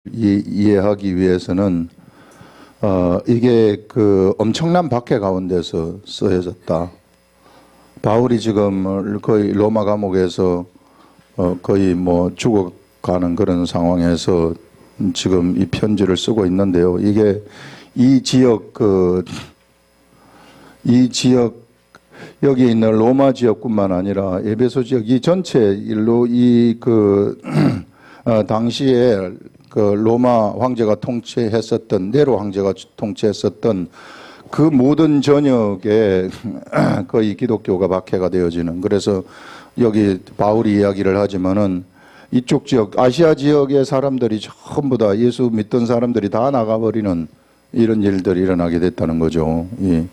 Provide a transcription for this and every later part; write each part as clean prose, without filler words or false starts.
이해하기 위해서는 이게 그 엄청난 박해 가운데서 쓰여졌다. 바울이 지금 거의 로마 감옥에서 거의 뭐 죽어가는 그런 상황에서 지금 이 편지를 쓰고 있는데요. 이게 이 지역 여기 있는 로마 지역뿐만 아니라 에베소 지역 이 전체 일로 당시에 그 로마 황제가 통치했었던 네로 황제가 통치했었던 그 모든 전역에 거의 기독교가 박해가 되어지는, 그래서 여기 바울이 이야기를 하지만은 이쪽 지역 아시아 지역의 사람들이 전부 다 예수 믿던 사람들이 다 나가버리는 이런 일들이 일어나게 됐다는 거죠. 예.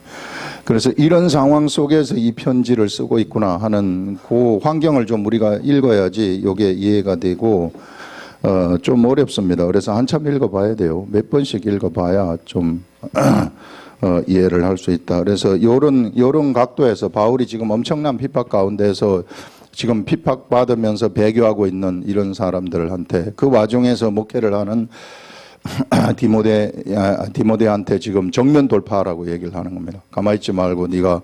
그래서 이런 상황 속에서 이 편지를 쓰고 있구나 하는 그 환경을 좀 우리가 읽어야지 이게 이해가 되고 좀 어렵습니다. 그래서 한참 읽어봐야 돼요. 몇 번씩 읽어봐야 좀 이해를 할 수 있다. 그래서 요런 각도에서 바울이 지금 엄청난 핍박 가운데서 지금 핍박받으면서 배교하고 있는 이런 사람들한테 그 와중에서 목회를 하는 디모데한테 지금 정면 돌파하라고 얘기를 하는 겁니다. 가만히 있지 말고 네가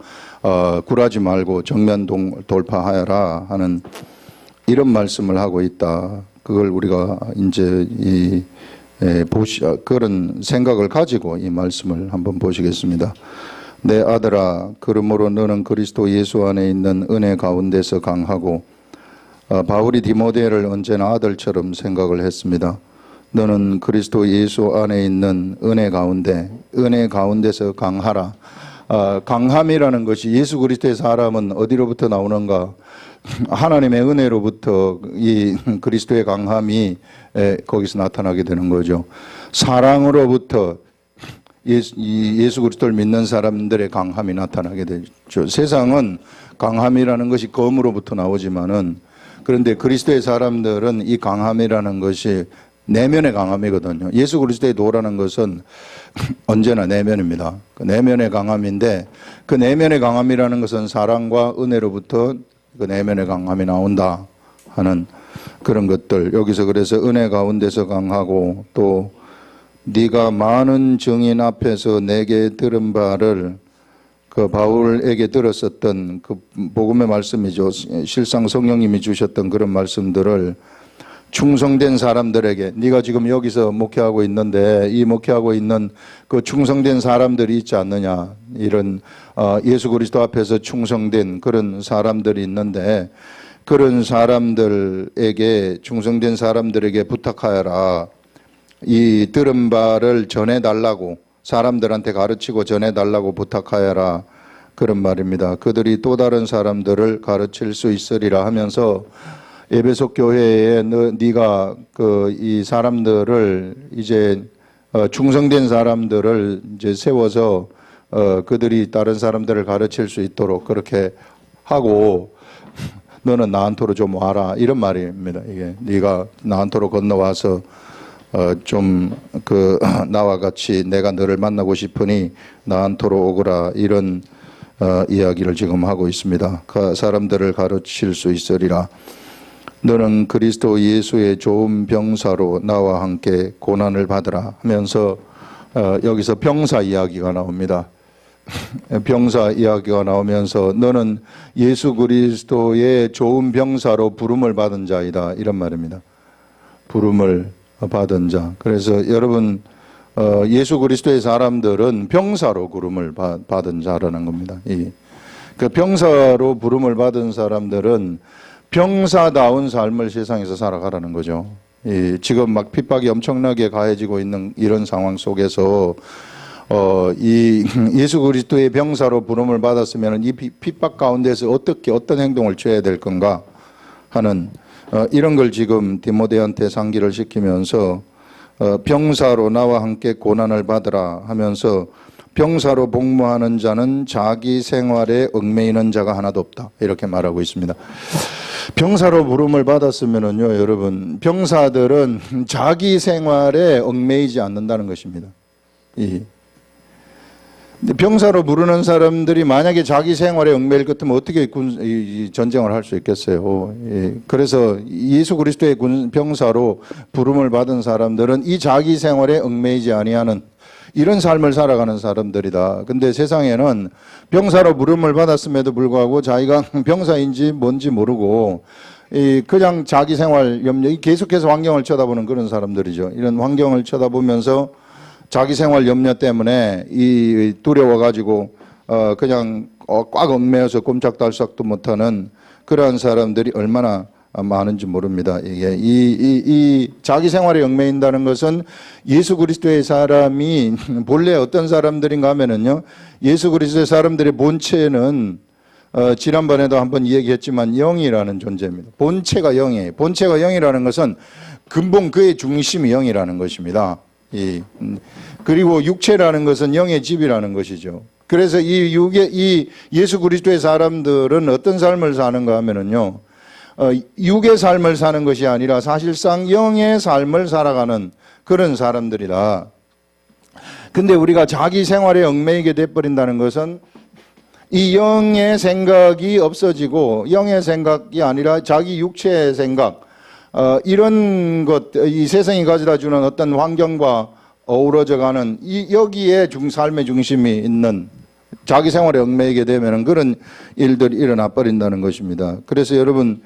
굴하지 말고 정면 돌파하여라 하는 이런 말씀을 하고 있다. 그걸 우리가 이제 그런 생각을 가지고 이 말씀을 한번 보시겠습니다. 내 아들아, 그러므로 너는 그리스도 예수 안에 있는 은혜 가운데서 강하고, 바울이 디모데를 언제나 아들처럼 생각을 했습니다. 너는 그리스도 예수 안에 있는 은혜 가운데서 강하라. 강함이라는 것이 예수 그리스도의 사람은 어디로부터 나오는가? 하나님의 은혜로부터 이 그리스도의 강함이 거기서 나타나게 되는 거죠. 사랑으로부터 예수 그리스도를 믿는 사람들의 강함이 나타나게 되죠. 세상은 강함이라는 것이 검으로부터 나오지만은, 그런데 그리스도의 사람들은 이 강함이라는 것이 내면의 강함이거든요. 예수 그리스도의 도라는 것은 언제나 내면입니다. 그 내면의 강함인데, 그 내면의 강함이라는 것은 사랑과 은혜로부터 그 내면의 강함이 나온다 하는 그런 것들. 여기서 그래서 은혜 가운데서 강하고, 또 네가 많은 증인 앞에서 내게 들은 바를, 그 바울에게 들었었던 그 복음의 말씀이죠. 실상 성령님이 주셨던 그런 말씀들을 충성된 사람들에게, 네가 지금 여기서 목회하고 있는데 이 목회하고 있는 그 충성된 사람들이 있지 않느냐, 이런 예수 그리스도 앞에서 충성된 그런 사람들이 있는데, 그런 사람들에게, 충성된 사람들에게 부탁하여라. 이 들은 바를 전해달라고, 사람들한테 가르치고 전해달라고 부탁하여라, 그런 말입니다. 그들이 또 다른 사람들을 가르칠 수 있으리라 하면서 에베소 교회에 네가 이 사람들을 이제 충성된 사람들을 이제 세워서 그들이 다른 사람들을 가르칠 수 있도록 그렇게 하고, 너는 나한테로 좀 와라, 이런 말입니다. 이게 네가 나한테로 건너와서 나와 같이 내가 너를 만나고 싶으니 나한테로 오거라, 이런 이야기를 지금 하고 있습니다. 그 사람들을 가르칠 수 있으리라. 너는 그리스도 예수의 좋은 병사로 나와 함께 고난을 받으라 하면서 여기서 병사 이야기가 나옵니다. 병사 이야기가 나오면서 너는 예수 그리스도의 좋은 병사로 부름을 받은 자이다, 이런 말입니다. 부름을 받은 자. 그래서 여러분, 예수 그리스도의 사람들은 병사로 부름을 받은 자라는 겁니다. 그 병사로 부름을 받은 사람들은 병사다운 삶을 세상에서 살아가라는 거죠. 지금 막 핍박이 엄청나게 가해지고 있는 이런 상황 속에서 이 예수 그리스도의 병사로 부름을 받았으면 이 핍박 가운데서 어떤 행동을 취해야 될 건가 하는 이런 걸 지금 디모데한테 상기를 시키면서 병사로 나와 함께 고난을 받으라 하면서, 병사로 복무하는 자는 자기 생활에 얽매이는 자가 하나도 없다, 이렇게 말하고 있습니다. 병사로 부름을 받았으면은요, 여러분, 병사들은 자기 생활에 얽매이지 않는다는 것입니다. 근데 병사로 부르는 사람들이 만약에 자기 생활에 얽매일 것 같으면 어떻게 전쟁을 할 수 있겠어요. 예. 그래서 예수 그리스도의 병사로 부름을 받은 사람들은 이 자기 생활에 얽매이지 아니하는 이런 삶을 살아가는 사람들이다. 근데 세상에는 병사로 부름을 받았음에도 불구하고 자기가 병사인지 뭔지 모르고 그냥 자기 생활 염려, 계속해서 환경을 쳐다보는 그런 사람들이죠. 이런 환경을 쳐다보면서 자기 생활 염려 때문에 두려워가지고 그냥 꽉 얽매여서 꼼짝달싹도 못하는 그러한 사람들이 얼마나 많은지 모릅니다. 이게 이 자기 생활에 얽매인다는 것은 예수 그리스도의 사람이 본래 어떤 사람들인가 하면은요, 예수 그리스도의 사람들의 본체는 지난번에도 한번 얘기했지만 영이라는 존재입니다. 본체가 영이에요. 본체가 영이라는 것은 근본 그의 중심이 영이라는 것입니다. 그리고 육체라는 것은 영의 집이라는 것이죠. 그래서 이 예수 그리스도의 사람들은 어떤 삶을 사는가 하면은요, 육의 삶을 사는 것이 아니라 사실상 영의 삶을 살아가는 그런 사람들이다. 근데 우리가 자기 생활에 얽매이게 돼버린다는 것은 이 영의 생각이 없어지고 영의 생각이 아니라 자기 육체의 생각, 이런 것, 이 세상이 가져다 주는 어떤 환경과 어우러져가는 여기에 삶의 중심이 있는 자기 생활에 얽매이게 되면 그런 일들이 일어나 버린다는 것입니다. 그래서 여러분,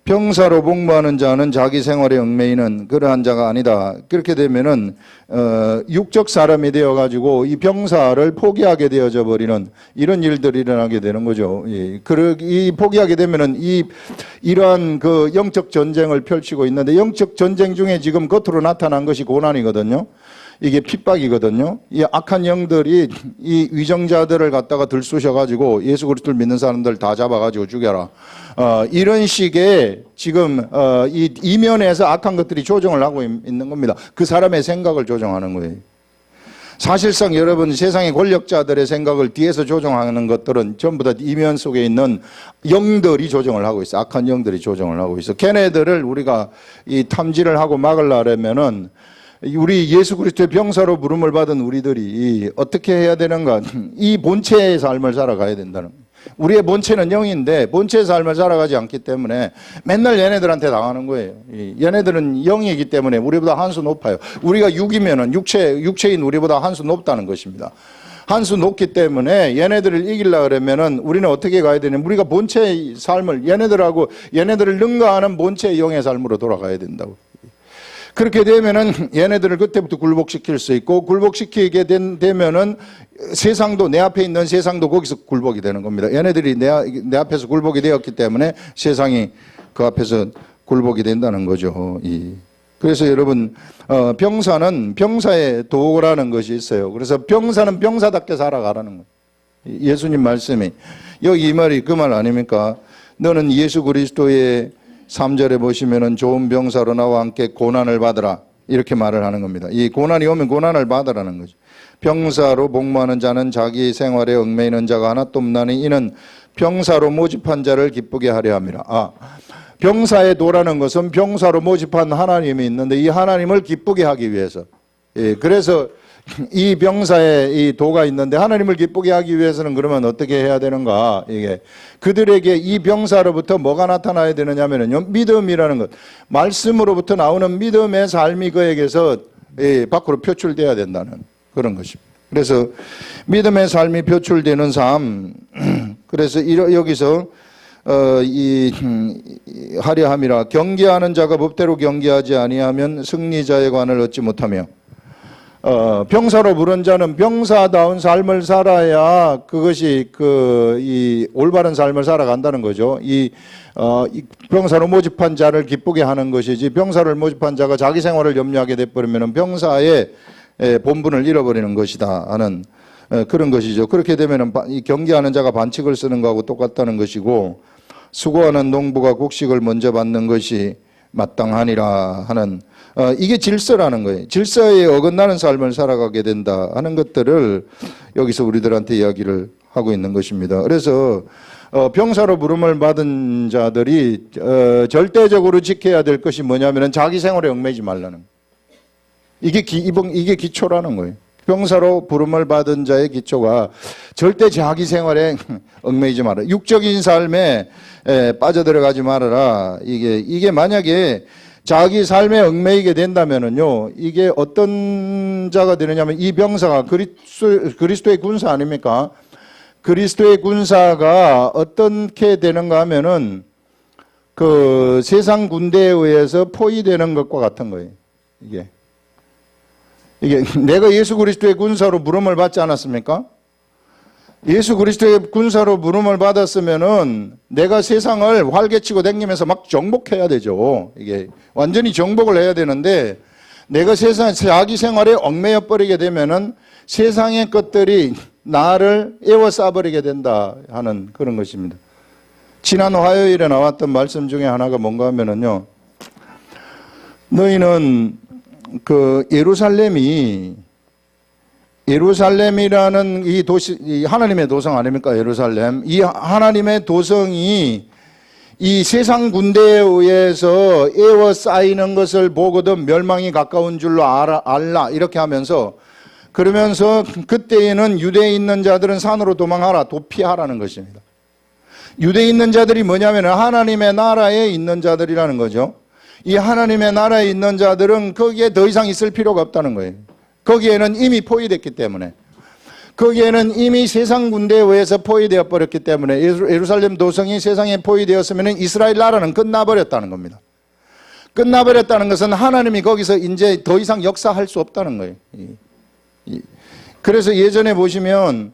병사로 복무하는 자는 자기 생활에 얽매이는 그러한 자가 아니다. 그렇게 되면은 육적 사람이 되어 가지고 이 병사를 포기하게 되어져 버리는 이런 일들이 일어나게 되는 거죠. 이 포기하게 되면은 이러한 그 영적 전쟁을 펼치고 있는데, 영적 전쟁 중에 지금 겉으로 나타난 것이 고난이거든요. 이게 핍박이거든요. 이 악한 영들이 이 위정자들을 갖다가 들쑤셔가지고 예수 그리스도를 믿는 사람들 다 잡아가지고 죽여라. 이런 식의 지금 이 이면에서 악한 것들이 조정을 하고 있는 겁니다. 그 사람의 생각을 조정하는 거예요. 사실상 여러분, 세상의 권력자들의 생각을 뒤에서 조정하는 것들은 전부 다 이면 속에 있는 영들이 조정을 하고 있어. 악한 영들이 조정을 하고 있어. 걔네들을 우리가 이 탐지를 하고 막으려면은 우리 예수 그리스도의 병사로 부름을 받은 우리들이 어떻게 해야 되는가? 이 본체의 삶을 살아가야 된다는 거예요. 우리의 본체는 영인데 본체의 삶을 살아가지 않기 때문에 맨날 얘네들한테 당하는 거예요. 얘네들은 영이기 때문에 우리보다 한 수 높아요. 우리가 육이면은 육체인 우리보다 한 수 높다는 것입니다. 한 수 높기 때문에 얘네들을 이기려고 그러면은 우리는 어떻게 가야 되냐면 우리가 본체의 삶을 얘네들을 능가하는 본체의 영의 삶으로 돌아가야 된다고. 그렇게 되면은 얘네들을 그때부터 굴복시킬 수 있고, 굴복시키게 되면은 세상도, 내 앞에 있는 세상도 거기서 굴복이 되는 겁니다. 얘네들이 내 앞에서 굴복이 되었기 때문에 세상이 그 앞에서 굴복이 된다는 거죠. 그래서 여러분, 병사는 병사의 도라는 것이 있어요. 그래서 병사는 병사답게 살아가라는 거예요. 예수님 말씀이 여기 이 말이 그 말 아닙니까? 너는 예수 그리스도의 3절에 보시면은 좋은 병사로 나와 함께 고난을 받으라, 이렇게 말을 하는 겁니다. 이 고난이 오면 고난을 받으라는 거죠. 병사로 복무하는 자는 자기 생활에 얽매이는 자가 하나도 없나니 이는 병사로 모집한 자를 기쁘게 하려 함이라. 병사의 도라는 것은 병사로 모집한 하나님이 있는데 이 하나님을 기쁘게 하기 위해서. 그래서 이 병사의 이 도가 있는데 하나님을 기쁘게 하기 위해서는 그러면 어떻게 해야 되는가? 이게 그들에게 이 병사로부터 뭐가 나타나야 되느냐면요, 믿음이라는 것, 말씀으로부터 나오는 믿음의 삶이 그에게서 밖으로 표출돼야 된다는 그런 것입니다. 그래서 믿음의 삶이 표출되는 삶, 그래서 여기서 하려 함이라. 경계하는 자가 법대로 경계하지 아니하면 승리자의 관을 얻지 못하며, 병사로 부른 자는 병사다운 삶을 살아야 그것이 이 올바른 삶을 살아간다는 거죠. 이 병사로 모집한 자를 기쁘게 하는 것이지, 병사를 모집한 자가 자기 생활을 염려하게 돼버리면 병사의 본분을 잃어버리는 것이다 하는 그런 것이죠. 그렇게 되면 이 경계하는 자가 반칙을 쓰는 거하고 똑같다는 것이고, 수고하는 농부가 곡식을 먼저 받는 것이 마땅하니라 하는, 이게 질서라는 거예요. 질서에 어긋나는 삶을 살아가게 된다 하는 것들을 여기서 우리들한테 이야기를 하고 있는 것입니다. 그래서 병사로 부름을 받은 자들이 절대적으로 지켜야 될 것이 뭐냐면 자기 생활에 얽매이지 말라는 거예요. 이게 기초라는 거예요. 병사로 부름을 받은 자의 기초가 절대 자기 생활에 얽매이지 마라. 육적인 삶에 빠져들어가지 말아라. 이게 만약에 자기 삶에 얽매이게 된다면은요, 이게 어떤 자가 되느냐면 이 병사가 그리스도의 군사 아닙니까? 그리스도의 군사가 어떻게 되는가 하면은 그 세상 군대에 의해서 포위되는 것과 같은 거예요. 이게 내가 예수 그리스도의 군사로 부름을 받지 않았습니까? 예수 그리스도의 군사로 부름을 받았으면은 내가 세상을 활개치고 다니면서 막 정복해야 되죠. 이게 완전히 정복을 해야 되는데 내가 자기 생활에 얽매여 버리게 되면은 세상의 것들이 나를 에워싸버리게 된다 하는 그런 것입니다. 지난 화요일에 나왔던 말씀 중에 하나가 뭔가 하면은요, 너희는 그 예루살렘이라는 이 도시, 이 하나님의 도성 아닙니까? 예루살렘. 이 하나님의 도성이 이 세상 군대에 의해서 에워싸이는 것을 보거든 멸망이 가까운 줄로 알라. 이렇게 하면서, 그러면서 그때에는 유대에 있는 자들은 산으로 도망하라, 도피하라는 것입니다. 유대에 있는 자들이 뭐냐면 하나님의 나라에 있는 자들이라는 거죠. 이 하나님의 나라에 있는 자들은 거기에 더 이상 있을 필요가 없다는 거예요. 거기에는 이미 포위됐기 때문에, 거기에는 이미 세상 군대에 의해서 포위되어 버렸기 때문에, 예루살렘 도성이 세상에 포위되었으면 이스라엘 나라는 끝나버렸다는 겁니다. 끝나버렸다는 것은 하나님이 거기서 이제 더 이상 역사할 수 없다는 거예요. 그래서 예전에 보시면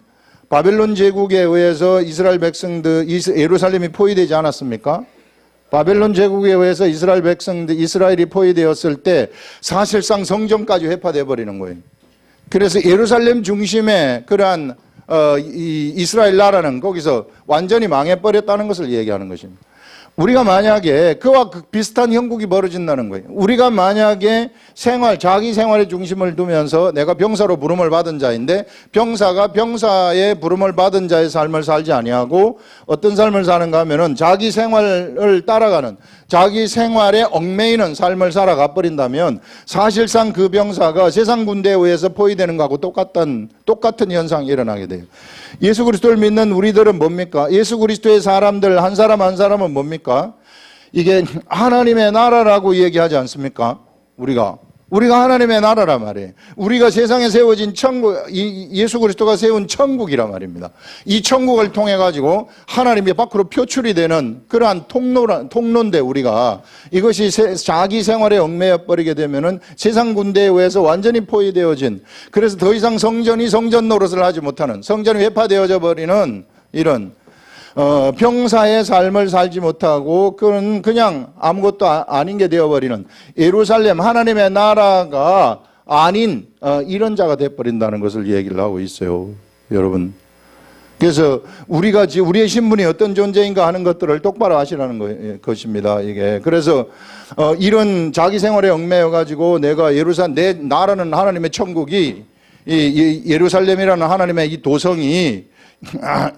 바벨론 제국에 의해서 이스라엘 백성들, 예루살렘이 포위되지 않았습니까? 바벨론 제국에 의해서 이스라엘 백성들, 이스라엘이 포위되었을 때 사실상 성전까지 회파되어 버리는 거예요. 그래서 예루살렘 중심의 그러한 이스라엘 나라는 거기서 완전히 망해버렸다는 것을 얘기하는 것입니다. 우리가 만약에 그와 비슷한 형국이 벌어진다는 거예요. 우리가 만약에 자기 생활의 중심을 두면서 내가 병사로 부름을 받은 자인데 병사가 병사의 부름을 받은 자의 삶을 살지 아니하고 어떤 삶을 사는가 하면은 자기 생활을 따라가는, 자기 생활에 얽매이는 삶을 살아가 버린다면 사실상 그 병사가 세상 군대에 의해서 포위되는 것하고 똑같은 현상이 일어나게 돼요. 예수 그리스도를 믿는 우리들은 뭡니까? 예수 그리스도의 사람들 한 사람 한 사람은 뭡니까? 이게 하나님의 나라라고 얘기하지 않습니까? 우리가 하나님의 나라란 말이에요. 우리가 세상에 세워진 천국, 예수 그리스도가 세운 천국이란 말입니다. 이 천국을 통해 가지고 하나님이 밖으로 표출이 되는 그러한 통로인데, 우리가 이것이 자기 생활에 얽매여 버리게 되면은 세상 군대에 의해서 완전히 포위되어진, 그래서 더 이상 성전이 성전 노릇을 하지 못하는, 성전이 회파되어져 버리는 이런 병사의 삶을 살지 못하고 그냥 아무것도 아닌 게 되어버리는 예루살렘, 하나님의 나라가 아닌 이런 자가 되어버린다는 것을 얘기를 하고 있어요, 여러분. 그래서 우리의 신분이 어떤 존재인가 하는 것들을 똑바로 아시라는 것입니다, 이게. 그래서 이런 자기 생활에 얽매여 가지고 내 나라는 하나님의 천국이, 이 예루살렘이라는 하나님의 이 도성이,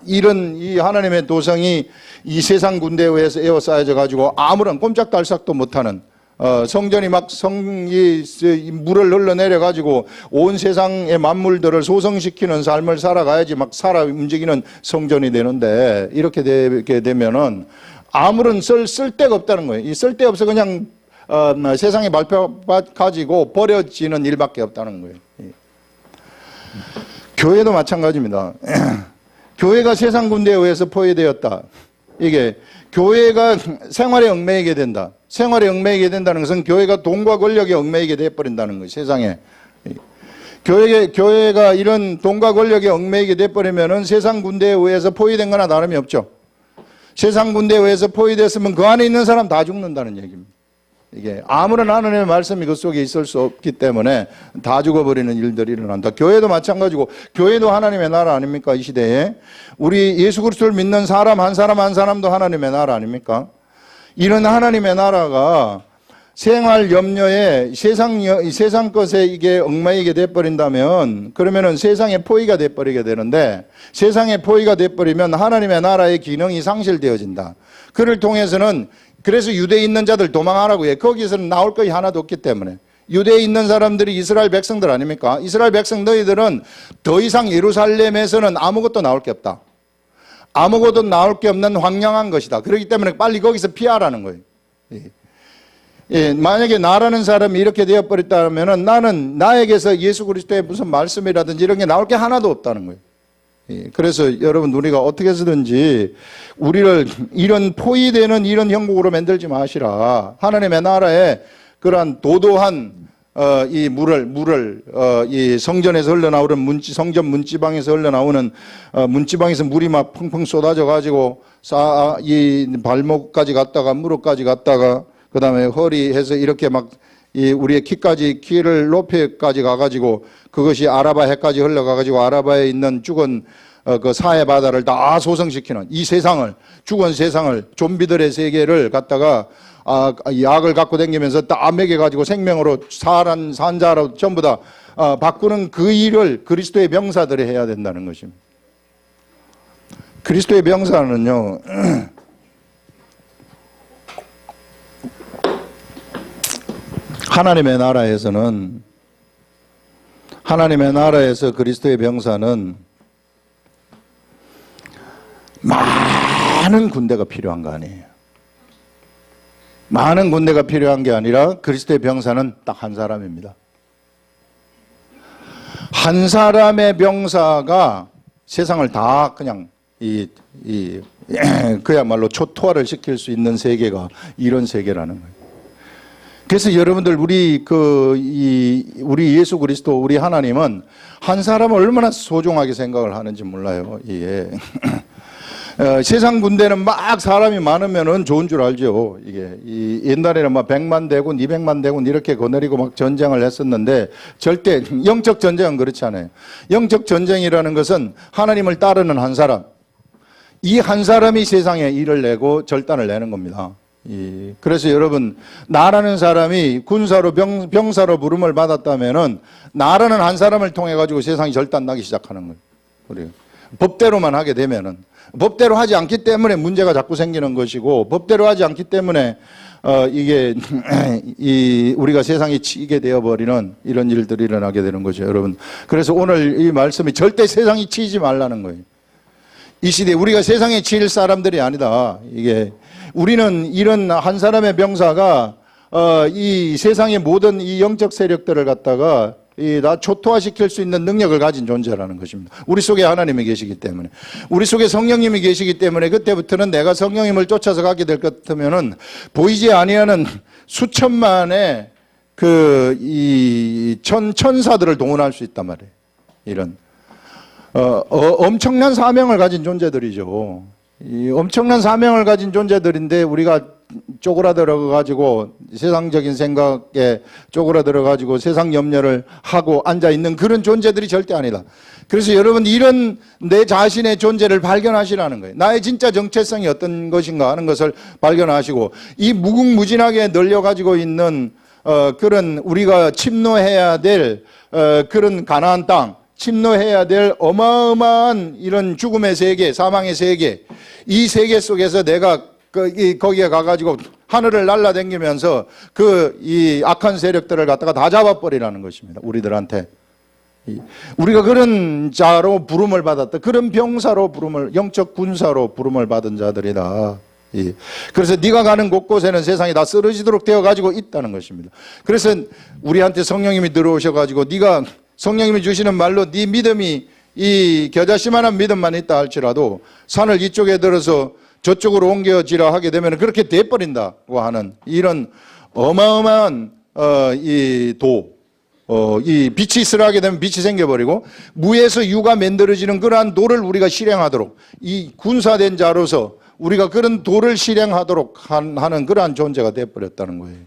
이런 이 하나님의 도성이 이 세상 군대에 의해서 에워싸여져 가지고 아무런 꼼짝달싹도 못하는, 성전이 막 물을 흘러내려 가지고 온 세상의 만물들을 소성시키는 삶을 살아가야지 막 움직이는 성전이 되는데, 이렇게 되게 되면은 아무런 쓸데가 없다는 거예요. 이 쓸데없어 그냥 세상에 발표 가지고 버려지는 일밖에 없다는 거예요. 교회도 마찬가지입니다. 교회가 세상 군대에 의해서 포위되었다. 이게 교회가 생활에 얽매이게 된다. 생활에 얽매이게 된다는 것은 교회가 돈과 권력에 얽매이게 되어버린다는 거예요, 세상에. 교회가 이런 돈과 권력에 얽매이게 되어버리면은 세상 군대에 의해서 포위된 거나 다름이 없죠. 세상 군대에 의해서 포위됐으면 그 안에 있는 사람 다 죽는다는 얘기입니다. 이게 아무런 하나님의 말씀이 그 속에 있을 수 없기 때문에 다 죽어버리는 일들이 일어난다. 교회도 마찬가지고, 교회도 하나님의 나라 아닙니까? 이 시대에 우리 예수 그리스도를 믿는 사람 한 사람도 하나님의 나라 아닙니까? 이런 하나님의 나라가 생활 염려에 세상 것에 이게 얽매이게 돼버린다면, 그러면은 세상에 포위가 돼버리게 되는데, 세상에 포위가 돼버리면 하나님의 나라의 기능이 상실되어진다. 그를 통해서는, 그래서 유대에 있는 자들 도망하라고 해. 거기서는 나올 것이 하나도 없기 때문에. 유대에 있는 사람들이 이스라엘 백성들 아닙니까? 이스라엘 백성 너희들은 더 이상 예루살렘에서는 아무것도 나올 게 없다. 아무것도 나올 게 없는 황량한 것이다. 그렇기 때문에 빨리 거기서 피하라는 거예요. 만약에 나라는 사람이 이렇게 되어버렸다면 나는 나에게서 예수 그리스도의 무슨 말씀이라든지 이런 게 나올 게 하나도 없다는 거예요. 그래서 여러분 우리가 어떻게 해서든지 우리를 이런 포위되는 이런 형국으로 만들지 마시라. 하나님의 나라에 그러한 도도한 이 물을 이 성전에서 흘러나오는 성전 문지방에서 흘러나오는 문지방에서 물이 막 펑펑 쏟아져 가지고 이 발목까지 갔다가 무릎까지 갔다가 그다음에 허리에서 이렇게 막 이 우리의 키를 높이까지 가가지고 그것이 아라바 해까지 흘러가가지고 아라바에 있는 죽은 그 사해 바다를 다 소성시키는 이 세상을 죽은 세상을 좀비들의 세계를 갖다가 약을 갖고 다니면서 다 먹여가지고 생명으로 산자로 전부 다 바꾸는 그 일을 그리스도의 병사들이 해야 된다는 것입니다. 그리스도의 병사는요. 하나님의 나라에서 그리스도의 병사는 많은 군대가 필요한 거 아니에요. 많은 군대가 필요한 게 아니라 그리스도의 병사는 딱 한 사람입니다. 한 사람의 병사가 세상을 다 그냥 그야말로 초토화를 시킬 수 있는 세계가 이런 세계라는 거예요. 그래서 여러분들 우리 예수 그리스도 우리 하나님은 한 사람을 얼마나 소중하게 생각을 하는지 몰라요. 이게 세상 군대는 막 사람이 많으면은 좋은 줄 알죠. 이게 옛날에는 막 100만 대군, 200만 대군 이렇게 거느리고 막 전쟁을 했었는데 절대 영적 전쟁은 그렇지 않아요. 영적 전쟁이라는 것은 하나님을 따르는 한 사람, 이 한 사람이 세상에 일을 내고 절단을 내는 겁니다. 그래서 여러분 나라는 사람이 군사로 병사로 부름을 받았다면은 나라는 한 사람을 통해 가지고 세상이 절단나기 시작하는 거예요. 우리 법대로만 하게 되면은 법대로 하지 않기 때문에 문제가 자꾸 생기는 것이고 법대로 하지 않기 때문에 이게 우리가 세상에 치이게 되어버리는 이런 일들이 일어나게 되는 거죠, 여러분. 그래서 오늘 이 말씀이 절대 세상이 치이지 말라는 거예요. 이 시대에 우리가 세상에 치일 사람들이 아니다. 이게 우리는 이런 한 사람의 병사가 이 세상의 모든 이 영적 세력들을 갖다가 다 초토화시킬 수 있는 능력을 가진 존재라는 것입니다. 우리 속에 하나님이 계시기 때문에, 우리 속에 성령님이 계시기 때문에 그때부터는 내가 성령님을 쫓아서 가게 될 것 같으면은 보이지 아니하는 수천만의 천사들을 동원할 수 있단 말이에요. 이런 엄청난 사명을 가진 존재들이죠. 이 엄청난 사명을 가진 존재들인데 우리가 쪼그라들어 가지고 세상적인 생각에 쪼그라들어 가지고 세상 염려를 하고 앉아 있는 그런 존재들이 절대 아니다. 그래서 여러분 이런 내 자신의 존재를 발견하시라는 거예요. 나의 진짜 정체성이 어떤 것인가 하는 것을 발견하시고 이 무궁무진하게 널려 가지고 있는 그런 우리가 침노해야 될 그런 가나안 땅, 침노해야 될 어마어마한 이런 죽음의 세계, 사망의 세계, 이 세계 속에서 내가 거기에 가가지고 하늘을 날아다니면서 이 악한 세력들을 갖다가 다 잡아버리라는 것입니다. 우리들한테. 우리가 그런 자로 부름을 받았다. 그런 병사로 영적 군사로 부름을 받은 자들이다. 그래서 네가 가는 곳곳에는 세상이 다 쓰러지도록 되어가지고 있다는 것입니다. 그래서 우리한테 성령님이 들어오셔가지고 네가 성령님이 주시는 말로 네 믿음이 이 겨자씨만한 믿음만 있다 할지라도 산을 이쪽에 들어서 저쪽으로 옮겨지라 하게 되면 그렇게 돼버린다고 하는 이런 어마어마한 이 빛이 있으라 하게 되면 빛이 생겨버리고 무에서 유가 만들어지는 그러한 도를 우리가 실행하도록 이 군사된 자로서 우리가 그런 도를 실행하도록 하는 그러한 존재가 돼버렸다는 거예요.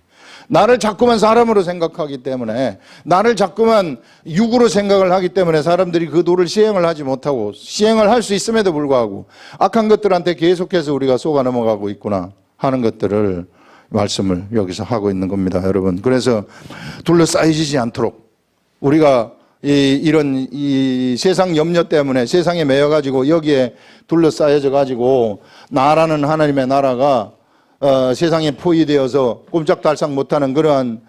나를 자꾸만 사람으로 생각하기 때문에 나를 자꾸만 육으로 생각을 하기 때문에 사람들이 그 도를 시행을 하지 못하고 시행을 할 수 있음에도 불구하고 악한 것들한테 계속해서 우리가 속아 넘어가고 있구나 하는 것들을 말씀을 여기서 하고 있는 겁니다, 여러분. 그래서 둘러싸이지 않도록 우리가 이런 세상 염려 때문에 세상에 매여가지고 여기에 둘러싸여져 가지고 나라는 하나님의 나라가 세상에 포위되어서 꼼짝달싹 못하는 그러한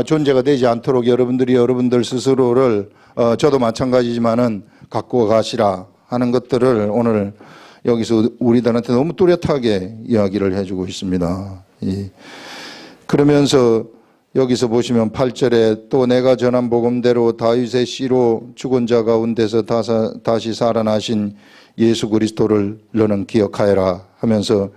존재가 되지 않도록 여러분들이 여러분들 스스로를 저도 마찬가지지만은 갖고 가시라 하는 것들을 오늘 여기서 우리들한테 너무 뚜렷하게 이야기를 해주고 있습니다. 그러면서 여기서 보시면 8절에 또 내가 전한 복음대로 다윗의 씨로 죽은 자 가운데서 다시 살아나신 예수 그리스도를 너는 기억하여라 하면서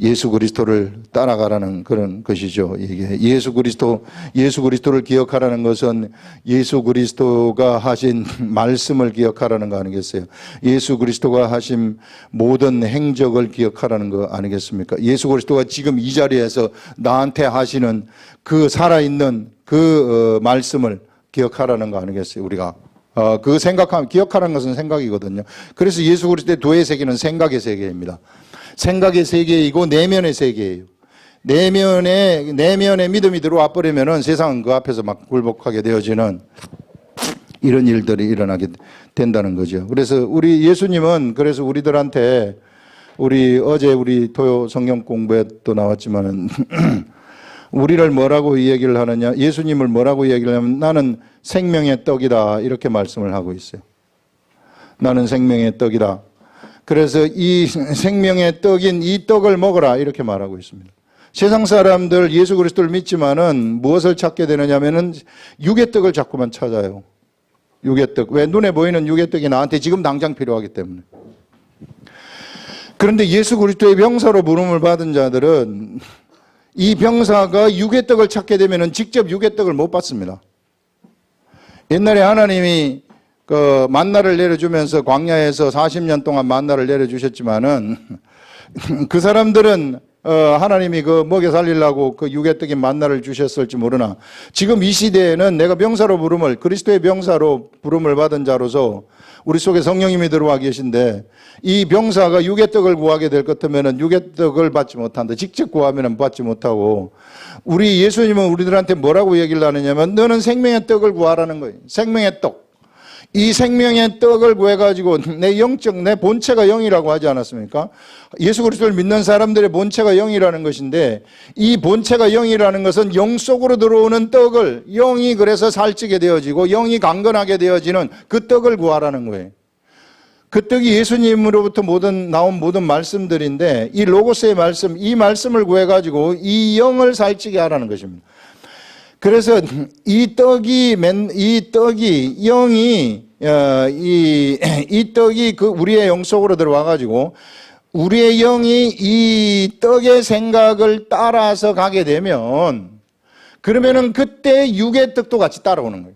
예수 그리스도를 따라가라는 그런 것이죠. 이게 예수 그리스도를 기억하라는 것은 예수 그리스도가 하신 말씀을 기억하라는 거 아니겠어요? 예수 그리스도가 하신 모든 행적을 기억하라는 거 아니겠습니까? 예수 그리스도가 지금 이 자리에서 나한테 하시는 그 살아있는 그 말씀을 기억하라는 거 아니겠어요? 우리가 기억하라는 것은 생각이거든요. 그래서 예수 그리스도의 도의 세계는 생각의 세계입니다. 생각의 세계이고 내면의 세계예요. 내면의 믿음이 들어와 버리면은 세상은 그 앞에서 막 굴복하게 되어지는 이런 일들이 일어나게 된다는 거죠. 그래서 우리 예수님은 그래서 우리들한테 어제 우리 토요 성경 공부에 또 나왔지만은 우리를 뭐라고 얘기를 하느냐? 예수님을 뭐라고 얘기를 하냐면 나는 생명의 떡이다 이렇게 말씀을 하고 있어요. 나는 생명의 떡이다. 그래서 이 생명의 떡인 이 떡을 먹어라 이렇게 말하고 있습니다. 세상 사람들 예수 그리스도를 믿지만은 무엇을 찾게 되느냐면은 육의 떡을 자꾸만 찾아요. 육의 떡. 왜? 눈에 보이는 육의 떡이 나한테 지금 당장 필요하기 때문에. 그런데 예수 그리스도의 병사로 부름을 받은 자들은 이 병사가 육의 떡을 찾게 되면은 직접 육의 떡을 못 받습니다. 옛날에 하나님이 그 만나를 내려주면서 광야에서 40년 동안 만나를 내려주셨지만은 그 사람들은 하나님이 그 먹여 살리려고 그 육의 떡인 만나를 주셨을지 모르나 지금 이 시대에는 내가 병사로 부름을 그리스도의 병사로 부름을 받은 자로서 우리 속에 성령님이 들어와 계신데 이 병사가 육의 떡을 구하게 될 것 같으면 육의 떡을 받지 못한다. 직접 구하면 받지 못하고 우리 예수님은 우리들한테 뭐라고 얘기를 하느냐면 너는 생명의 떡을 구하라는 거예요. 생명의 떡. 이 생명의 떡을 구해가지고 내 본체가 영이라고 하지 않았습니까? 예수 그리스도를 믿는 사람들의 본체가 영이라는 것인데 이 본체가 영이라는 것은 영 속으로 들어오는 떡을 영이 그래서 살찌게 되어지고 영이 강건하게 되어지는 그 떡을 구하라는 거예요. 그 떡이 예수님으로부터 나온 모든 말씀들인데 이 로고스의 말씀, 이 말씀을 구해가지고 이 영을 살찌게 하라는 것입니다. 그래서 이 떡이 영이 이 떡이 그 우리의 영 속으로 들어와 가지고 우리의 영이 이 떡의 생각을 따라서 가게 되면 그러면은 그때 육의 떡도 같이 따라오는 거예요.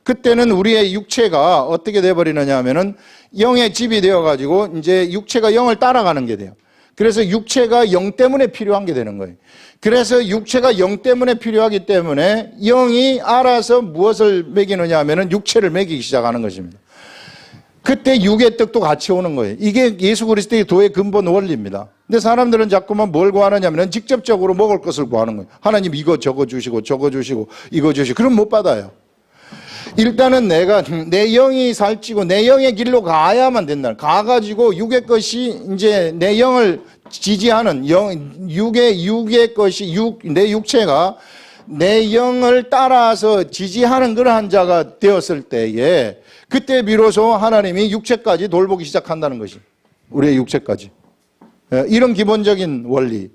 그때는 우리의 육체가 어떻게 돼 버리느냐 하면은 영의 집이 되어 가지고 이제 육체가 영을 따라가는 게 돼요. 그래서 육체가 영 때문에 필요한 게 되는 거예요. 그래서 육체가 영 때문에 필요하기 때문에 영이 알아서 무엇을 먹이느냐 하면은 육체를 먹이기 시작하는 것입니다. 그때 육의 떡도 같이 오는 거예요. 이게 예수 그리스도의 도의 근본 원리입니다. 근데 사람들은 자꾸만 뭘 구하느냐 하면 직접적으로 먹을 것을 구하는 거예요. 하나님 이거 저거 주시고 저거 주시고 이거 주시고 그럼 못 받아요. 일단은 내 영이 살찌고 내 영의 길로 가야만 된다. 가가지고 육의 것이 이제 내 영을 지지하는 육의 것이 내 육체가 내 영을 따라서 지지하는 그러한 자가 되었을 때에 그때 비로소 하나님이 육체까지 돌보기 시작한다는 것이 우리의 육체까지 이런 기본적인 원리.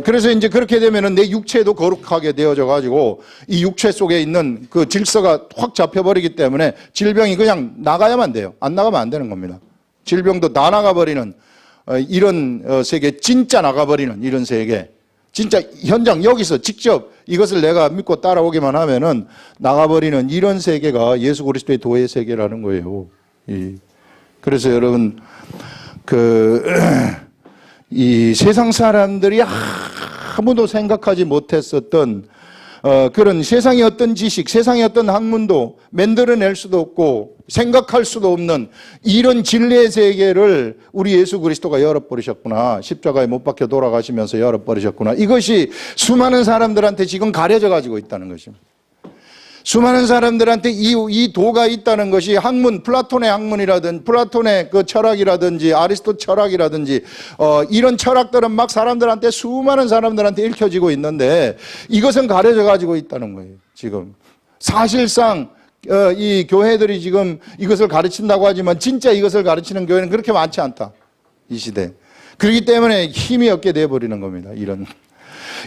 그래서 이제 그렇게 되면은 내 육체도 거룩하게 되어져 가지고 이 육체 속에 있는 그 질서가 확 잡혀버리기 때문에 질병이 그냥 나가야만 돼요. 안 나가면 안 되는 겁니다. 질병도 다 나가버리는 이런 세계, 진짜 나가버리는 이런 세계, 진짜 현장 여기서 직접 이것을 내가 믿고 따라오기만 하면은 나가버리는 이런 세계가 예수 그리스도의 도의 세계라는 거예요. 그래서 여러분 이 세상 사람들이 아무도 생각하지 못했었던 그런 세상의 어떤 지식, 세상의 어떤 학문도 만들어낼 수도 없고 생각할 수도 없는 이런 진리의 세계를 우리 예수 그리스도가 열어버리셨구나. 십자가에 못 박혀 돌아가시면서 열어버리셨구나. 이것이 수많은 사람들한테 지금 가려져 가지고 있다는 것입니다. 수많은 사람들한테 이 도가 있다는 것이 학문, 플라톤의 학문이라든지, 플라톤의 그 철학이라든지, 아리스토 철학이라든지, 이런 철학들은 막 사람들한테, 수많은 사람들한테 읽혀지고 있는데, 이것은 가려져 가지고 있다는 거예요, 지금. 사실상, 이 교회들이 지금 이것을 가르친다고 하지만, 진짜 이것을 가르치는 교회는 그렇게 많지 않다, 이 시대. 그렇기 때문에 힘이 없게 돼버리는 겁니다,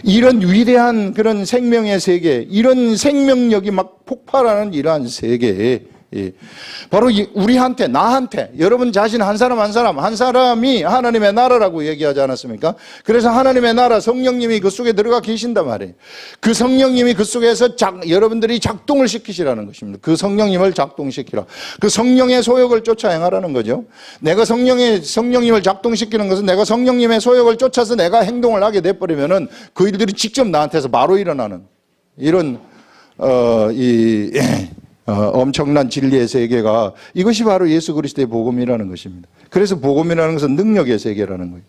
이런 위대한 그런 생명의 세계, 이런 생명력이 막 폭발하는 이러한 세계에 바로 우리한테, 나한테, 여러분 자신 한 사람 한 사람이 하나님의 나라라고 얘기하지 않았습니까? 그래서 하나님의 나라, 성령님이 그 속에 들어가 계신단 말이에요. 그 성령님이 그 속에서 여러분들이 작동을 시키시라는 것입니다. 그 성령님을 작동시키라. 그 성령의 소욕을 쫓아 행하라는 거죠. 내가 성령님을 작동시키는 것은 내가 성령님의 소욕을 쫓아서 내가 행동을 하게 돼버리면은 그 일들이 직접 나한테서 바로 일어나는 이런, 엄청난 진리의 세계가, 이것이 바로 예수 그리스도의 복음이라는 것입니다. 그래서 복음이라는 것은 능력의 세계라는 거예요.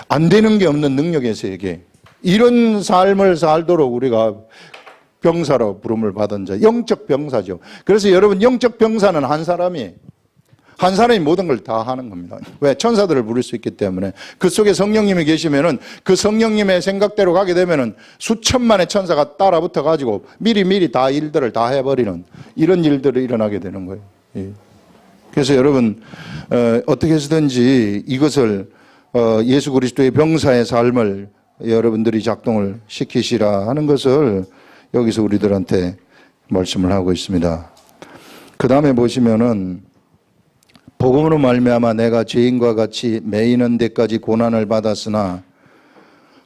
안 되는 게 없는 능력의 세계. 이런 삶을 살도록 우리가 병사로 부름을 받은 자, 영적 병사죠. 그래서 여러분, 영적 병사는 한 사람이 모든 걸 다 하는 겁니다. 왜? 천사들을 부를 수 있기 때문에. 그 속에 성령님이 계시면은, 그 성령님의 생각대로 가게 되면은 수천만의 천사가 따라 붙어 가지고 미리 다 일들을 다 해버리는 이런 일들이 일어나게 되는 거예요. 예. 그래서 여러분, 어떻게 해서든지 이것을, 예수 그리스도의 병사의 삶을 여러분들이 작동을 시키시라 하는 것을 여기서 우리들한테 말씀을 하고 있습니다. 그 다음에 보시면은, 복음으로 말미암아 내가 죄인과 같이 매이는 데까지 고난을 받았으나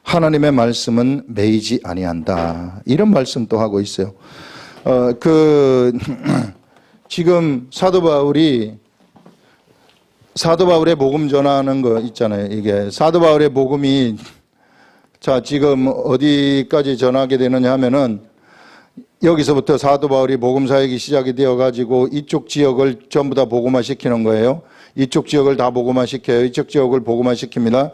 하나님의 말씀은 매이지 아니한다. 이런 말씀도 하고 있어요. 지금 사도 바울의 복음 전하는 거 있잖아요. 이게 사도 바울의 복음이, 자, 지금 어디까지 전하게 되느냐 하면은, 여기서부터 사도 바울이 복음 사역이 시작이 되어 가지고 이쪽 지역을 전부 다 복음화 시키는 거예요. 이쪽 지역을 다 복음화 시켜요. 이쪽 지역을 복음화 시킵니다.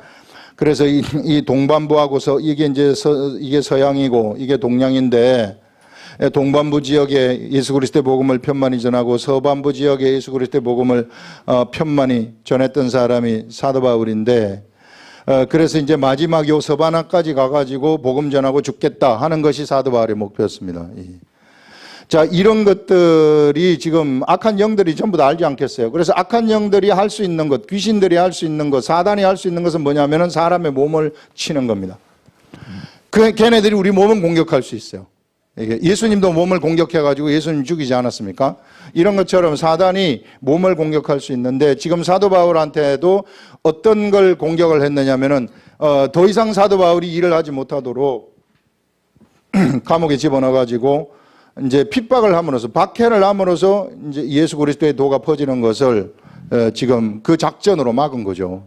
그래서 이 동반부하고서 이게 이게 서양이고 이게 동양인데, 동반부 지역에 예수 그리스도의 복음을 편만히 전하고 서반부 지역에 예수 그리스도의 복음을 편만히 전했던 사람이 사도 바울인데, 그래서 이제 마지막 요 서바나까지 가가지고 복음 전하고 죽겠다 하는 것이 사도 바울의 목표였습니다. 자, 이런 것들이 지금 악한 영들이 전부 다 알지 않겠어요? 그래서 악한 영들이 할 수 있는 것, 귀신들이 할 수 있는 것, 사단이 할 수 있는 것은 뭐냐면은 사람의 몸을 치는 겁니다. 걔네들이 우리 몸을 공격할 수 있어요. 예수님도 몸을 공격해가지고 예수님 죽이지 않았습니까? 이런 것처럼 사단이 몸을 공격할 수 있는데, 지금 사도 바울한테도 어떤 걸 공격을 했느냐면은, 더 이상 사도 바울이 일을 하지 못하도록 감옥에 집어넣어가지고 이제 핍박을 함으로써, 박해를 함으로써 이제 예수 그리스도의 도가 퍼지는 것을 지금 그 작전으로 막은 거죠.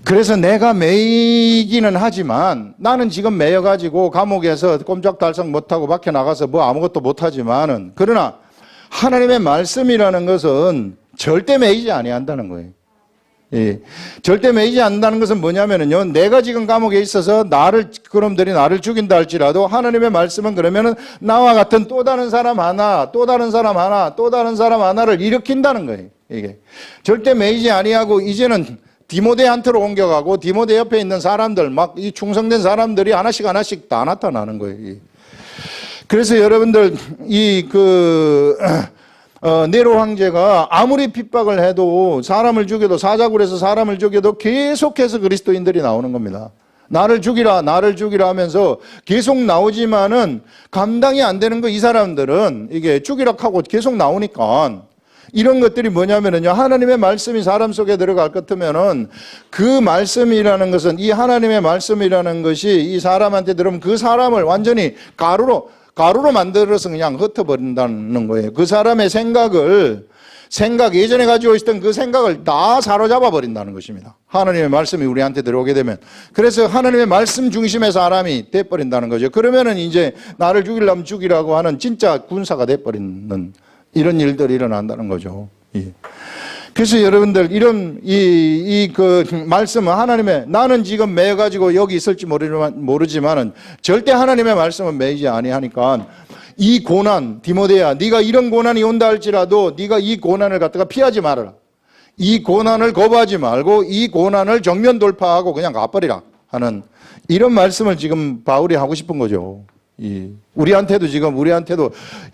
그래서 내가 매이기는 하지만, 나는 지금 매여가지고 감옥에서 꼼짝달싹 못하고 밖에 나가서 뭐 아무것도 못하지만은, 그러나 하나님의 말씀이라는 것은 절대 매이지 아니한다는 거예요. 절대 매이지 않는다는 것은 뭐냐면요, 내가 지금 감옥에 있어서 그놈들이 나를 죽인다 할지라도 하나님의 말씀은 그러면은 나와 같은 또 다른 사람 하나를 일으킨다는 거예요. 이게 절대 매이지 아니하고, 이제는 디모데한테로 옮겨가고 디모데 옆에 있는 사람들, 막 이 충성된 사람들이 하나씩 다 나타나는 거예요. 그래서 여러분들, 네로 황제가 아무리 핍박을 해도, 사람을 죽여도, 사자굴 에서 사람을 죽여도 계속해서 그리스도인들이 나오는 겁니다. 나를 죽이라 하면서 계속 나오지만은 감당이 안 되는 거, 이 사람들은 이게 죽이라 하고 계속 나오니까. 이런 것들이 뭐냐면은요, 하나님의 말씀이 사람 속에 들어갈 것 같으면은, 그 말씀이라는 것은, 이 하나님의 말씀이라는 것이 이 사람한테 들으면 그 사람을 완전히 가루로 만들어서 그냥 흩어버린다는 거예요. 그 사람의 예전에 가지고 있었던 그 생각을 다 사로잡아 버린다는 것입니다. 하나님의 말씀이 우리한테 들어오게 되면. 그래서 하나님의 말씀 중심의 사람이 돼버린다는 거죠. 그러면은 이제 나를 죽이려면 죽이라고 하는 진짜 군사가 돼버리는 이런 일들이 일어난다는 거죠. 그래서 여러분들 이런 그 말씀은 하나님의, 나는 지금 매 가지고 여기 있을지 모르지만은 절대 하나님의 말씀은 매이지 아니하니까 이 고난, 디모데야, 네가 이런 고난이 온다 할지라도 네가 이 고난을 갖다가 피하지 말아라. 이 고난을 거부하지 말고 이 고난을 정면 돌파하고 그냥 가버리라 하는 이런 말씀을 지금 바울이 하고 싶은 거죠. 우리한테도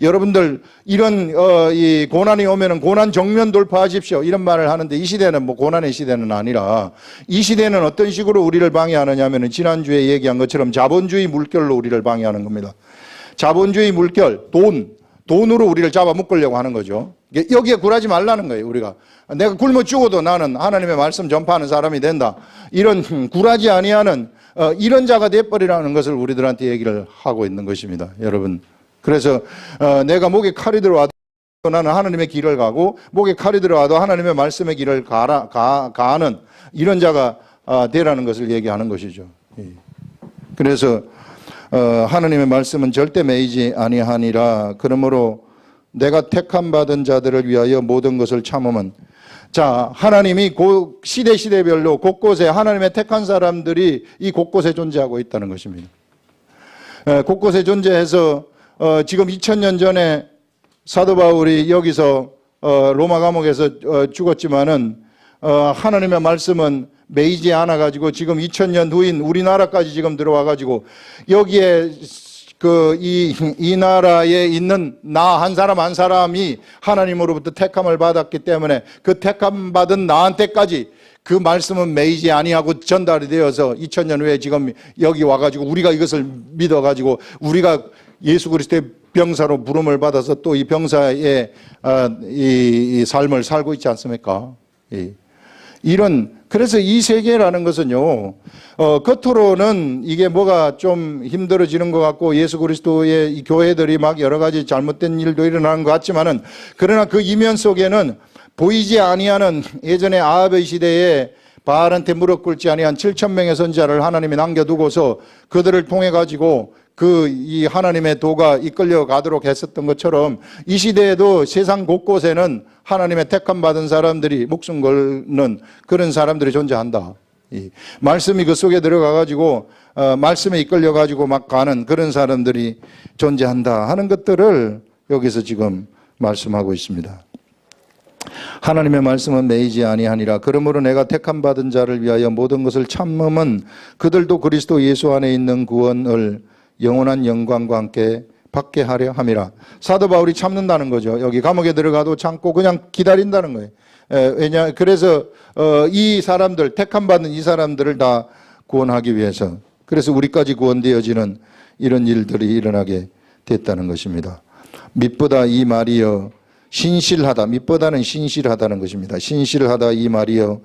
여러분들 이런 이 고난이 오면은 고난 정면 돌파하십시오 이런 말을 하는데, 이 시대는 뭐 고난의 시대는 아니라 이 시대는 어떤 식으로 우리를 방해하느냐면은 지난주에 얘기한 것처럼 자본주의 물결로 우리를 방해하는 겁니다. 자본주의 물결, 돈으로 우리를 잡아 묶으려고 하는 거죠. 여기에 굴하지 말라는 거예요. 우리가 내가 굶어 죽어도 나는 하나님의 말씀 전파하는 사람이 된다, 이런 굴하지 아니하는 이런 자가 돼버리라는 것을 우리들한테 얘기를 하고 있는 것입니다, 여러분. 그래서 내가 목에 칼이 들어와도 나는 하나님의 길을 가고, 목에 칼이 들어와도 하나님의 말씀의 길을 가는 이런 자가 되라는 것을 얘기하는 것이죠. 그래서 하나님의 말씀은 절대 매이지 아니하니라. 그러므로 내가 택함 받은 자들을 위하여 모든 것을 참으면, 자, 하나님이 시대별로 곳곳에 하나님의 택한 사람들이 이 곳곳에 존재하고 있다는 것입니다. 곳곳에 존재해서 지금 2000년 전에 사도 바울이 여기서 로마 감옥에서 죽었지만은 하나님의 말씀은 매이지 않아 가지고 지금 2000년 후인 우리나라까지 지금 들어와 가지고 여기에 이 나라에 있는 나 한 사람 한 사람이 하나님으로부터 택함을 받았기 때문에 그 택함 받은 나한테까지 그 말씀은 매이지 아니하고 전달이 되어서 2000년 후에 지금 여기 와가지고 우리가 이것을 믿어가지고 우리가 예수 그리스도의 병사로 부름을 받아서 또 이 병사의 이 삶을 살고 있지 않습니까? 그래서 이 세계라는 것은요, 겉으로는 이게 뭐가 좀 힘들어지는 것 같고 예수 그리스도의 이 교회들이 막 여러 가지 잘못된 일도 일어나는 것 같지만은, 그러나 그 이면 속에는 보이지 아니하는 예전에 아합의 시대에 바알한테 무릎 꿇지 아니한 7,000명의 선지자를 하나님이 남겨두고서 그들을 통해 가지고 이 하나님의 도가 이끌려 가도록 했었던 것처럼 이 시대에도 세상 곳곳에는 하나님의 택함 받은 사람들이 목숨 걸는 그런 사람들이 존재한다. 말씀이 그 속에 들어가 가지고 말씀에 이끌려 가지고 막 가는 그런 사람들이 존재한다 하는 것들을 여기서 지금 말씀하고 있습니다. 하나님의 말씀은 매이지 아니하니라. 그러므로 내가 택함 받은 자를 위하여 모든 것을 참음은 그들도 그리스도 예수 안에 있는 구원을 영원한 영광과 함께 받게 하려 함이라. 사도 바울이 참는다는 거죠. 여기 감옥에 들어가도 참고 그냥 기다린다는 거예요. 그래서 이 사람들, 택함 받는 이 사람들을 다 구원하기 위해서, 그래서 우리까지 구원되어지는 이런 일들이 일어나게 됐다는 것입니다. mit보다 이 말이여 신실하다. mit보다는 신실하다는 것입니다. 신실하다 이 말이여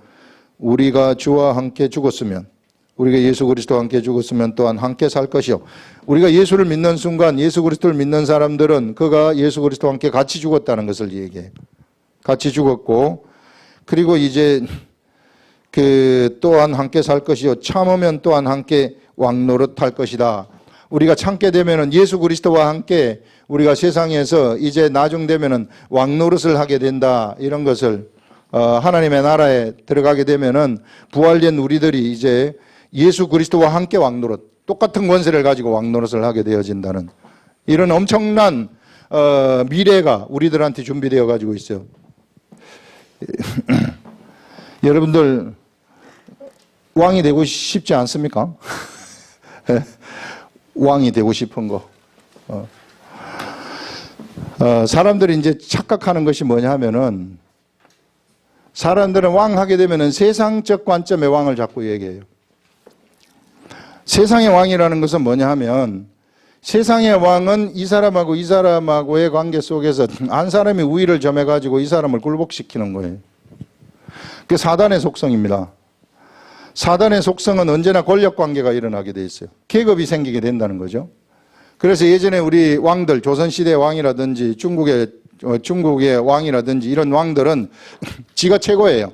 우리가 주와 함께 죽었으면, 우리가 예수 그리스도와 함께 죽었으면 또한 함께 살 것이요. 우리가 예수를 믿는 순간, 예수 그리스도를 믿는 사람들은 그가 예수 그리스도와 함께 같이 죽었다는 것을 얘기해요. 같이 죽었고, 그리고 이제 또한 함께 살 것이요. 참으면 또한 함께 왕노릇할 것이다. 우리가 참게 되면은 예수 그리스도와 함께 우리가 세상에서 이제 나중 되면은 왕노릇을 하게 된다. 이런 것을 하나님의 나라에 들어가게 되면은 부활된 우리들이 이제 예수 그리스도와 함께 왕노릇, 똑같은 권세를 가지고 왕노릇을 하게 되어진다는 이런 엄청난 미래가 우리들한테 준비되어 가지고 있어요. 여러분들 왕이 되고 싶지 않습니까? 왕이 되고 싶은 거. 사람들이 이제 착각하는 것이 뭐냐 하면은, 사람들은 왕 하게 되면은 세상적 관점의 왕을 자꾸 얘기해요. 세상의 왕이라는 것은 뭐냐 하면, 세상의 왕은 이 사람하고 이 사람하고의 관계 속에서 한 사람이 우위를 점해가지고 이 사람을 굴복시키는 거예요. 그게 사단의 속성입니다. 사단의 속성은 언제나 권력 관계가 일어나게 돼 있어요. 계급이 생기게 된다는 거죠. 그래서 예전에 우리 왕들, 조선시대의 왕이라든지 중국의 왕이라든지 이런 왕들은 지가 최고예요.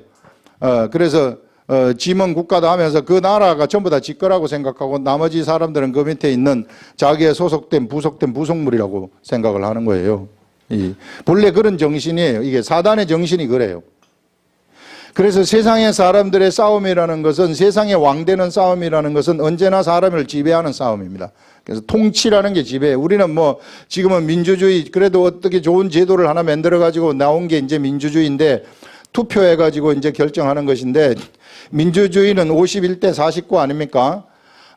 그래서 지문 국가다 하면서 그 나라가 전부 다 지 거라고 생각하고 나머지 사람들은 그 밑에 있는 자기의 소속된 부속된 부속물이라고 생각을 하는 거예요. 본래 그런 정신이에요. 이게 사단의 정신이 그래요. 그래서 세상의 사람들의 싸움이라는 것은, 세상의 왕되는 싸움이라는 것은 언제나 사람을 지배하는 싸움입니다. 그래서 통치라는 게 지배예요. 우리는 뭐 지금은 민주주의, 그래도 어떻게 좋은 제도를 하나 만들어 가지고 나온 게 이제 민주주의인데, 투표해 가지고 이제 결정하는 것인데, 민주주의는 51대 49 아닙니까?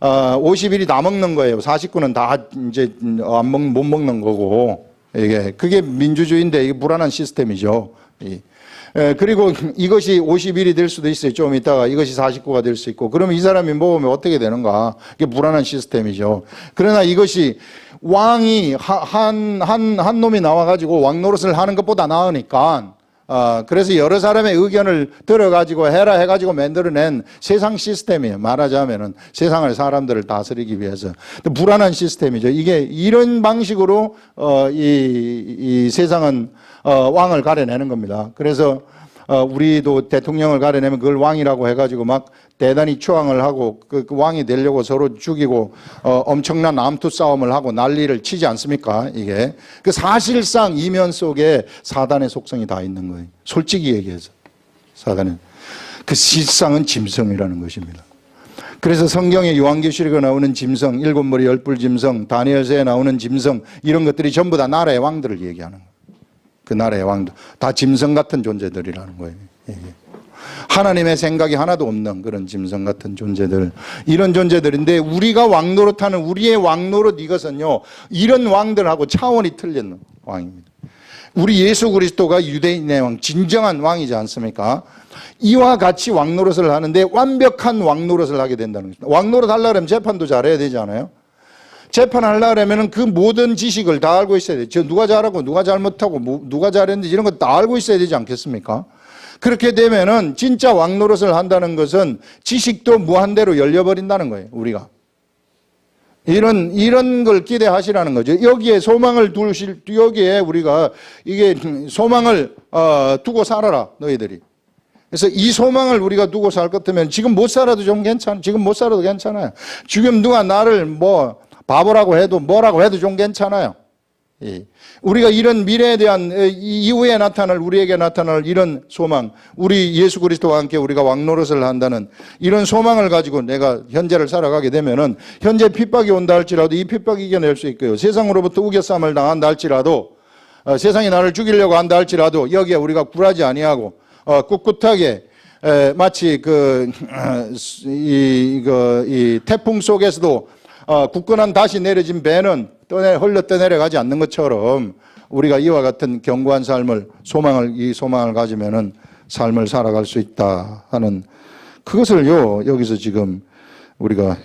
50일이 다 먹는 거예요. 49는 다 이제 못 먹는 거고, 그게 민주주의인데, 이게 불안한 시스템이죠. 그리고 이것이 50일이 될 수도 있어요. 좀 있다가 이것이 49가 될 수 있고. 그러면 이 사람이 먹으면 어떻게 되는가? 이게 불안한 시스템이죠. 그러나 이것이 왕이 한 놈이 나와가지고 왕 노릇을 하는 것보다 나으니까, 그래서 여러 사람의 의견을 들어가지고 해라 해가지고 만들어낸 세상 시스템이에요. 말하자면은 세상을, 사람들을 다스리기 위해서. 불안한 시스템이죠. 이게 이런 방식으로, 이 세상은, 왕을 가려내는 겁니다. 그래서, 우리도 대통령을 가려내면 그걸 왕이라고 해가지고 막 대단히 추앙을 하고 그 왕이 되려고 서로 죽이고 엄청난 암투 싸움을 하고 난리를 치지 않습니까? 이게 그 사실상 이면 속에 사단의 속성이 다 있는 거예요. 솔직히 얘기해서 사단은 그 실상은 짐승이라는 것입니다. 그래서 성경에 요한계시록에 나오는 짐승, 7머리 10뿔 짐승, 다니엘서에 나오는 짐승, 이런 것들이 전부 다 나라의 왕들을 얘기하는 거예요. 그 나라의 왕들 다 짐승 같은 존재들이라는 거예요. 하나님의 생각이 하나도 없는 그런 짐승 같은 존재들, 이런 존재들인데, 우리가 왕 노릇하는 우리의 왕 노릇, 이것은요 이런 왕들하고 차원이 틀린 왕입니다. 우리 예수 그리스도가 유대인의 왕, 진정한 왕이지 않습니까? 이와 같이 왕 노릇을 하는데 완벽한 왕 노릇을 하게 된다는 것입니다. 왕 노릇 하려면 재판도 잘해야 되지 않아요? 재판하려면 그 모든 지식을 다 알고 있어야 돼요. 누가 잘하고 누가 잘못하고 누가 잘했는지 이런 거 다 알고 있어야 되지 않겠습니까? 그렇게 되면은 진짜 왕 노릇을 한다는 것은 지식도 무한대로 열려버린다는 거예요. 우리가 이런 걸 기대하시라는 거죠. 여기에 소망을 여기에 우리가 이게 소망을 두고 살아라, 너희들이. 그래서 이 소망을 우리가 두고 살 것 같으면 지금 못 살아도 좀 지금 못 살아도 괜찮아요. 지금 누가 나를 뭐 바보라고 해도 뭐라고 해도 좀 괜찮아요. 우리가 이런 미래에 대한, 이후에 우리에게 나타날 이런 소망, 우리 예수 그리스도와 함께 우리가 왕 노릇을 한다는 이런 소망을 가지고 내가 현재를 살아가게 되면은, 현재 핍박이 온다 할지라도 이 핍박 이겨낼 수 있고요. 세상으로부터 우겨쌈을 당한다 할지라도, 세상이 나를 죽이려고 한다 할지라도 여기에 우리가 굴하지 아니하고 꿋꿋하게, 마치 이 태풍 속에서도 굳건한 다시 내려진 배는 흘러 떠내려가지 않는 것처럼, 우리가 이와 같은 견고한 삶을, 이 소망을 가지면은 삶을 살아갈 수 있다 하는, 그것을요 여기서 지금 우리가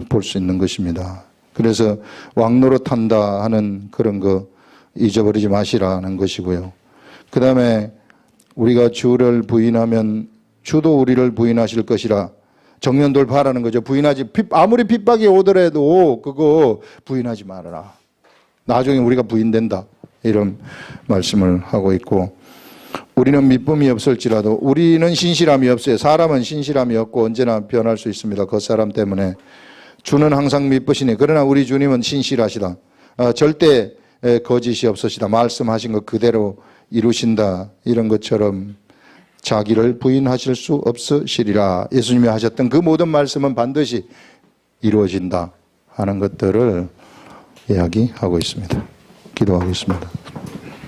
볼 수 있는 것입니다. 그래서 왕 노릇한다 하는 그런 거 잊어버리지 마시라는 것이고요. 그 다음에 우리가 주를 부인하면 주도 우리를 부인하실 것이라, 정면 돌파하라는 거죠. 아무리 핍박이 오더라도 그거 부인하지 말아라. 나중에 우리가 부인된다. 이런 말씀을 하고 있고, 우리는 미쁨이 없을지라도, 우리는 신실함이 없어요. 사람은 신실함이 없고 언제나 변할 수 있습니다. 그 사람 때문에. 주는 항상 미쁘시니, 그러나 우리 주님은 신실하시다. 절대 거짓이 없으시다. 말씀하신 것 그대로 이루신다. 이런 것처럼 자기를 부인하실 수 없으시리라. 예수님이 하셨던 그 모든 말씀은 반드시 이루어진다 하는 것들을 이야기하고 있습니다. 기도하겠습니다.